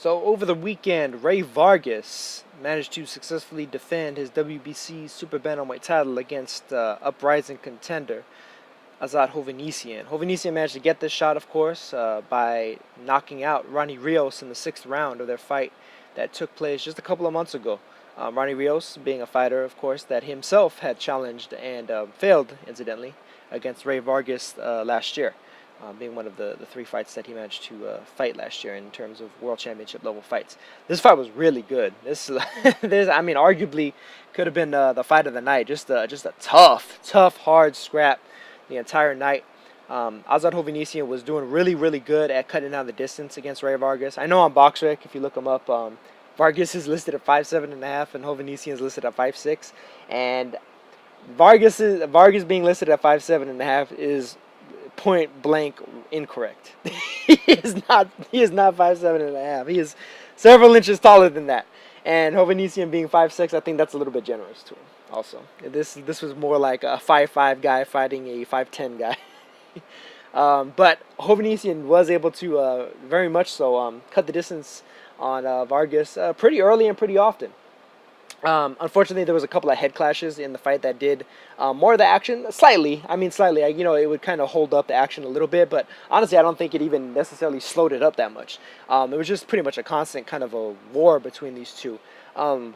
So over the weekend, Ray Vargas managed to successfully defend his WBC Super Bantamweight title against uprising contender Azat Hovahnissyan. Hovahnissyan managed to get this shot, of course, by knocking out Ronnie Rios in the 6th round of their fight that took place just a couple of months ago. Ronnie Rios being a fighter, of course, that himself had challenged and failed, incidentally, against Ray Vargas last year, being one of the 3 fights that he managed to fight last year in terms of world championship level fights. This fight was really good. Arguably could have been the fight of the night. Just a tough, hard scrap the entire night. Azat Hovahnissyan was doing really good at cutting down the distance against Ray Vargas. I know on BoxRec, if you look him up, Vargas is listed at 5'7.5", and Hovahnissyan is listed at 5'6", and Vargas being listed at 5'7.5" is point blank incorrect. He is not 5'7.5". He is several inches taller than that. And Hovahnissyan being 5'6", I think that's a little bit generous to him. Also, this was more like a 5'5" guy fighting a 5'10" guy. But Hovahnissyan was able to very much so cut the distance on Vargas pretty early and pretty often. Unfortunately, there was a couple of head clashes in the fight that did more of the action, slightly. It would kind of hold up the action a little bit, but honestly, I don't think it even necessarily slowed it up that much. It was just pretty much a constant kind of a war between these two.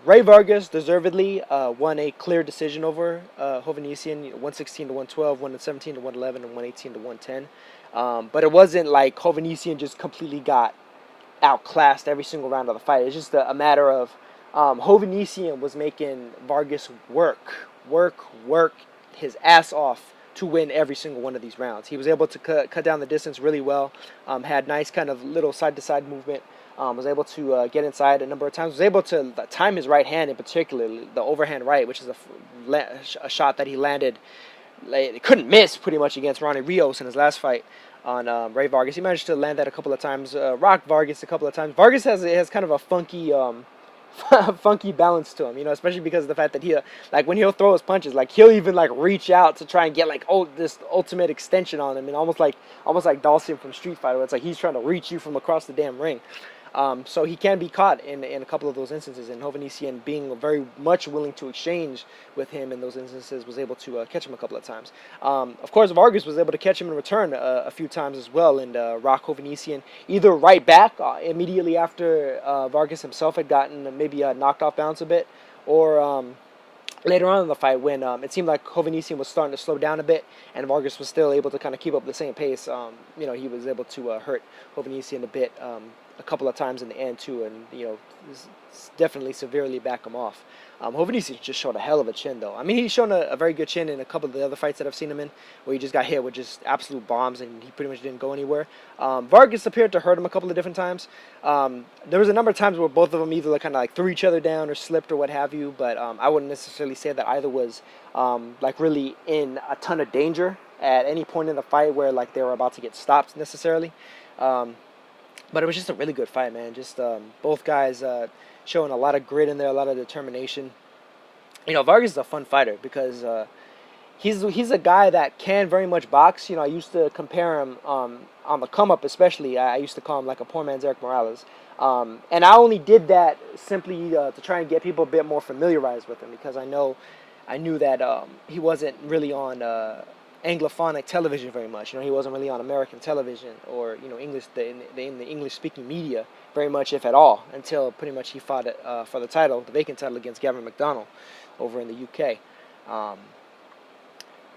Ray Vargas deservedly won a clear decision over Hovahnissyan, 116 to 112, 117 to 111, and 118 to 110. But it wasn't like Hovahnissyan just completely got outclassed every single round of the fight. It's just a matter of Hovahnissyan was making Vargas work his ass off to win every single one of these rounds. He was able to cut down the distance really well, had nice kind of little side-to-side movement, was able to get inside a number of times, was able to time his right hand in particular, the overhand right, which is a shot that he landed, couldn't miss pretty much against Ronnie Rios in his last fight on Ray Vargas. He managed to land that a couple of times, rock Vargas a couple of times. Vargas has kind of a funky funky balance to him, especially because of the fact that he, when he'll throw his punches, he'll even reach out to try and get this ultimate extension on him, and almost like Dhalsim from Street Fighter, where it's like he's trying to reach you from across the damn ring. So he can be caught in a couple of those instances, and Hovahnissyan, being very much willing to exchange with him in those instances, was able to catch him a couple of times. Of course, Vargas was able to catch him in return a few times as well, and rock Hovahnissyan either right back immediately after Vargas himself had gotten maybe knocked off balance a bit, or later on in the fight when it seemed like Hovahnissyan was starting to slow down a bit and Vargas was still able to kind of keep up the same pace. He was able to hurt Hovahnissyan a bit a couple of times in the end too, and definitely severely back him off. Hovahnissyan just showed a hell of a chin, though. He's shown a very good chin in a couple of the other fights that I've seen him in, where he just got hit with just absolute bombs and he pretty much didn't go anywhere. Vargas appeared to hurt him a couple of different times. There was a number of times where both of them either kind of threw each other down or slipped or what have you, but I wouldn't necessarily say that either was really in a ton of danger at any point in the fight where they were about to get stopped necessarily. But it was just a really good fight, man. Just both guys showing a lot of grit in there, a lot of determination. Vargas is a fun fighter because he's a guy that can very much box. I used to compare him on the come-up especially. I used to call him like a poor man's Eric Morales. And I only did that simply to try and get people a bit more familiarized with him, because I knew that he wasn't really on Anglophonic television very much. He wasn't really on American television or English in the English-speaking media very much, if at all, until pretty much he fought for the vacant title against Gavin McDonnell over in the UK.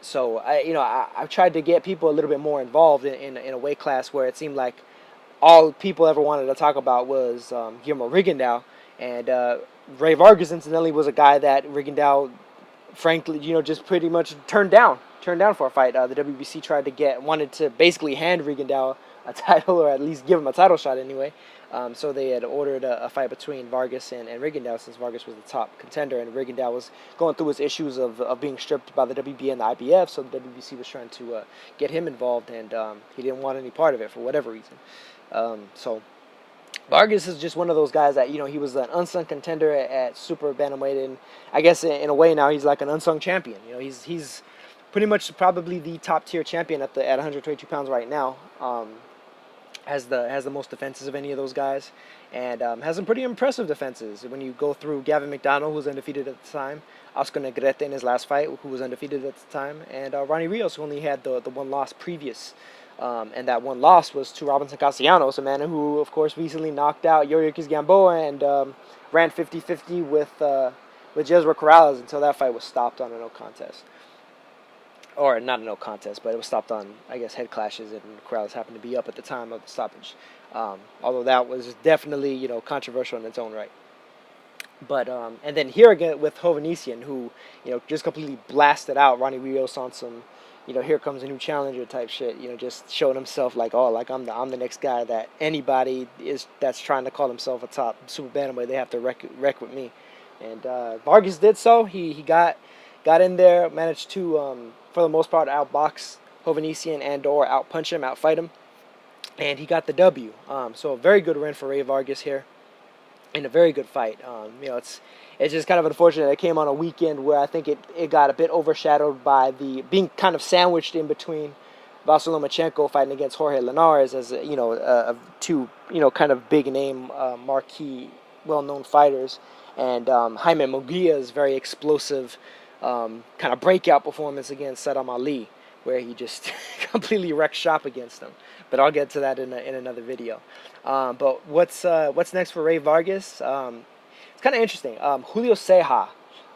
So I've tried to get people a little bit more involved in a weight class where it seemed like all people ever wanted to talk about was Guillermo Rigondeaux, and Ray Vargas incidentally was a guy that Rigondeaux, frankly, just pretty much turned down for a fight. The WBC wanted to basically hand Rigondeaux a title, or at least give him a title shot anyway. So they had ordered a fight between Vargas and Rigondeaux, since Vargas was the top contender, and Rigondeaux was going through his issues of being stripped by the WBA and the IBF, so the WBC was trying to get him involved, and he didn't want any part of it for whatever reason. So Vargas is just one of those guys that, he was an unsung contender at Super Bantamweight, and I guess in a way now he's like an unsung champion. He's pretty much probably the top tier champion at 122 pounds right now. has the most defenses of any of those guys, and has some pretty impressive defenses. When you go through Gavin McDonald, who was undefeated at the time, Oscar Negrete in his last fight, who was undefeated at the time, and Ronnie Rios, who only had the one loss previous. And that one loss was to Robinson Castellanos, a man who, of course, recently knocked out Yuriorkis Gamboa and ran 50-50 with Jezreel Corrales until that fight was stopped on a no contest. Or not a no contest, but it was stopped on, I guess, head clashes, and Corrales happened to be up at the time of the stoppage. Although that was definitely, controversial in its own right. But and then here again with Hovahnissyan, who just completely blasted out Ronnie Rios on some, here comes a new challenger type shit. Just showing himself like, oh, like I'm the next guy that anybody that's trying to call himself a top super bantamweight, they have to wreck with me. And Vargas did so. He got in there, managed to for the most part outbox Hovahnissyan and or outpunch him, outfight him, and he got the W. So a very good win for Ray Vargas here. In a very good fight. It's just kind of unfortunate it came on a weekend where I think it got a bit overshadowed by the being kind of sandwiched in between Vasily Lomachenko fighting against Jorge Linares as two kind of big name marquee well-known fighters, and Jaime Munguia's very explosive kind of breakout performance against Saddam Ali, where he just completely wrecked shop against him. But I'll get to that in another video. But what's next for Ray Vargas? It's kind of interesting. Julio Ceja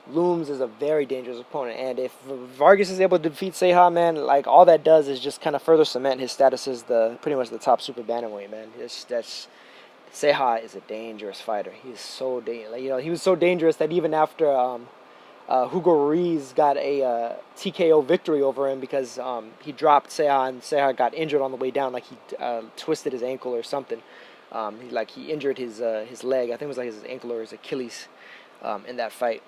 looms as a very dangerous opponent, and if Vargas is able to defeat Ceja, man, like all that does is just kind of further cement his status as pretty much the top super bantamweight, man. Ceja is a dangerous fighter. He's so dangerous. He was so dangerous that even after Hugo Ruiz got a TKO victory over him because he dropped Ceja, and Ceja got injured on the way down, like he twisted his ankle or something. He injured his leg. I think it was like his ankle or his Achilles in that fight.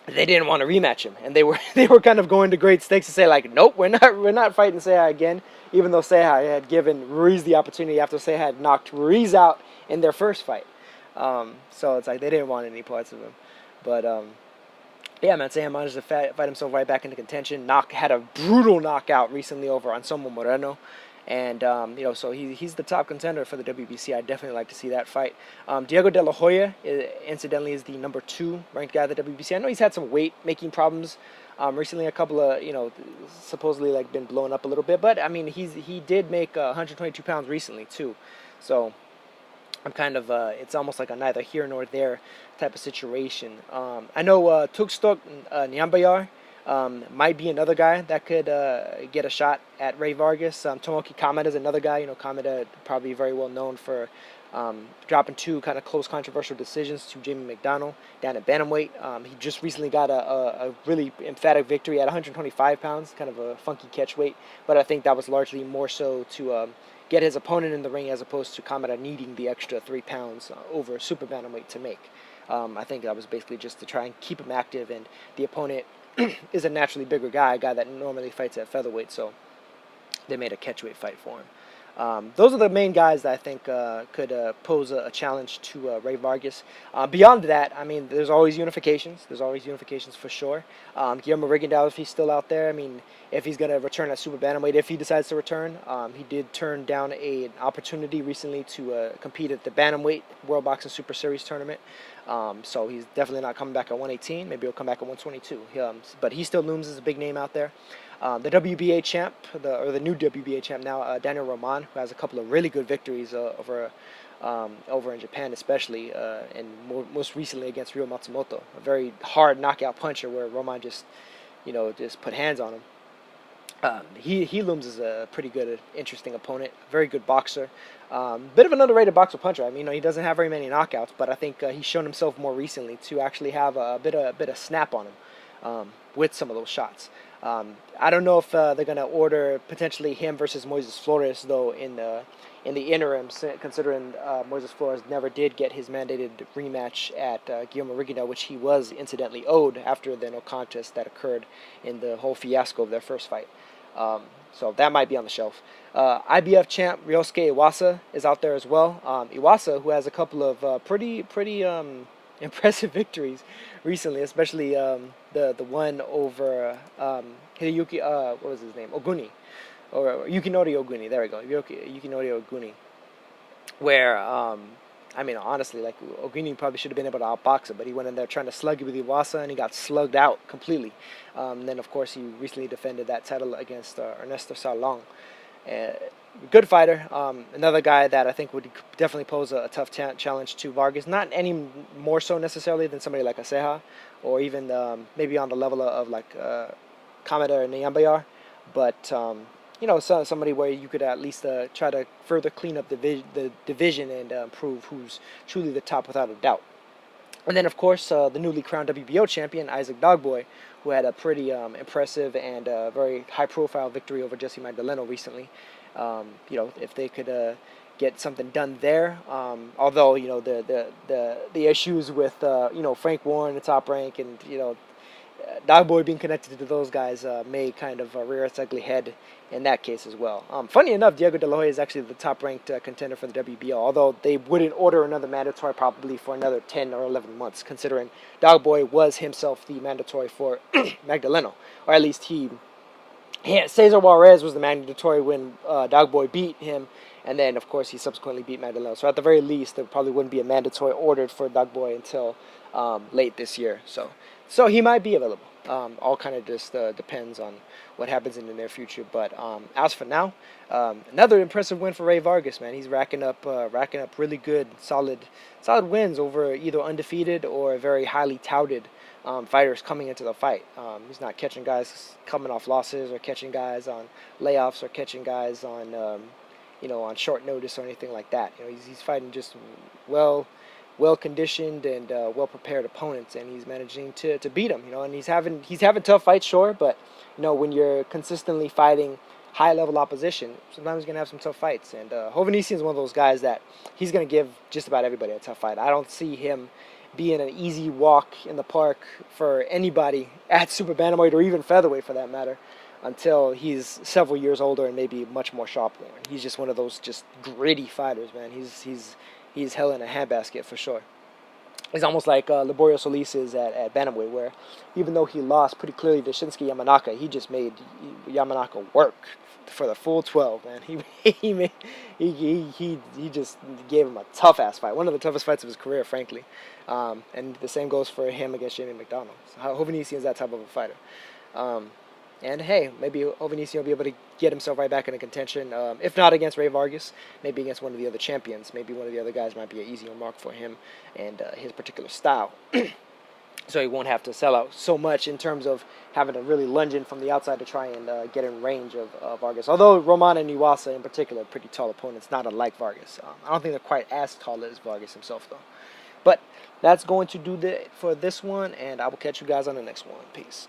They didn't want to rematch him, and they were kind of going to great stakes to say like, nope, we're not fighting Ceja again, even though Ceja had given Ruiz the opportunity after Ceja had knocked Ruiz out in their first fight. So it's like they didn't want any parts of him, but. Yeah, man, Ceja managed to fight himself right back into contention. Had a brutal knockout recently over Anselmo Moreno. And, so he's the top contender for the WBC. I'd definitely like to see that fight. Diego De La Hoya, incidentally, is the number 2 ranked guy at the WBC. I know he's had some weight-making problems recently. A couple of, supposedly, like, been blown up a little bit. But, I mean, he did make 122 pounds recently, too. So I'm kind of, it's almost like a neither here nor there type of situation. I know Tukstok Nyambayar might be another guy that could get a shot at Ray Vargas. Tomoki Kameda is another guy. Kameda probably very well known for dropping 2 kind of close controversial decisions to Jamie McDonald down at Bantamweight. He just recently got a really emphatic victory at 125 pounds, kind of a funky catch weight, but I think that was largely more so to get his opponent in the ring as opposed to Kameda needing the extra 3 pounds over super bantamweight to make. I think that was basically just to try and keep him active, and the opponent is a naturally bigger guy, a guy that normally fights at featherweight, so they made a catchweight fight for him. Those are the main guys that I think could pose a challenge to Ray Vargas. Beyond that, I mean, there's always unifications. There's always unifications for sure. Guillermo Rigondeaux, if he's still out there, I mean, if he's going to return at super bantamweight, if he decides to return, he did turn down an opportunity recently to compete at the Bantamweight World Boxing Super Series tournament. So he's definitely not coming back at 118. Maybe he'll come back at 122. But he still looms as a big name out there. The WBA champ, the new WBA champ now, Daniel Roman, who has a couple of really good victories over in Japan, especially, and most recently against Ryo Matsumoto, a very hard knockout puncher where Roman just put hands on him. He looms as a pretty good, interesting opponent. Very good boxer. Bit of an underrated boxer puncher. I mean, he doesn't have very many knockouts, but I think he's shown himself more recently to actually have a bit of snap on him with some of those shots. I don't know if they're going to order potentially him versus Moises Flores, though, in the interim, considering Moises Flores never did get his mandated rematch at Guillermo Rigondeaux, which he was incidentally owed after the no contest that occurred in the whole fiasco of their first fight. So that might be on the shelf. IBF champ Ryosuke Iwasa is out there as well. Iwasa, who has a couple of pretty impressive victories recently, especially the one over Hideyuki, what was his name? Oguni. Or Yukinori Oguni. There we go. Yukinori Oguni. where I mean, honestly, like Ogini probably should have been able to outbox him, but he went in there trying to slug you with Iwasa, and he got slugged out completely. And then, of course, he recently defended that title against Ernesto Salong. Uh, Good fighter. Another guy that I think would definitely pose a tough challenge to Vargas. Not any more so necessarily than somebody like Aseha, or even maybe on the level of like Kameda or Nyambayar, but somebody where you could at least try to further clean up the division and prove who's truly the top without a doubt. And then, of course, the newly crowned WBO champion, Isaac Dogboy, who had a pretty impressive and very high-profile victory over Jesse Magdaleno recently. If they could get something done there, although the issues with Frank Warren, the top rank, and Dogboy being connected to those guys may kind of rear its ugly head in that case as well. Funny enough, Diego De La Hoya is actually the top-ranked contender for the WBO, although they wouldn't order another mandatory probably for another 10 or 11 months, considering Dogboy was himself the mandatory for Magdaleno, or at least Cesar Juarez was the mandatory when Dogboy beat him, and then, of course, he subsequently beat Magdaleno. So at the very least, there probably wouldn't be a mandatory ordered for Dogboy until late this year. So he might be available. All kind of just depends on what happens in the near future. But as for now, another impressive win for Ray Vargas, man. He's racking up really good, solid wins over either undefeated or very highly touted fighters coming into the fight. He's not catching guys coming off losses, or catching guys on layoffs, or catching guys on on short notice or anything like that. He's fighting just well conditioned and well prepared opponents, and he's managing to beat them. And he's having tough fights, sure, but when you're consistently fighting high level opposition, sometimes you're gonna have some tough fights. And Hovahnissyan is one of those guys that he's gonna give just about everybody a tough fight. I don't see him being an easy walk in the park for anybody at super bantamweight, or even featherweight for that matter, until he's several years older and maybe much more sharper. He's just one of those just gritty fighters, man. He's hell in a handbasket for sure. He's almost like Liborio Solis is at Bantamweight, where even though he lost pretty clearly to Shinsuke Yamanaka, he just made Yamanaka work for the full 12, man. He just gave him a tough ass fight, one of the toughest fights of his career, frankly. And the same goes for him against Jamie McDonald. So Hovahnissyan is that type of a fighter. And hey, maybe Hovahnissyan will be able to get himself right back into contention. If not against Ray Vargas, maybe against one of the other champions. Maybe one of the other guys might be an easier mark for him and his particular style. So he won't have to sell out so much in terms of having to really lunge in from the outside to try and get in range of Vargas. Although Roman and Iwasa in particular are pretty tall opponents, not unlike Vargas. I don't think they're quite as tall as Vargas himself, though. But that's going to do it for this one, and I will catch you guys on the next one. Peace.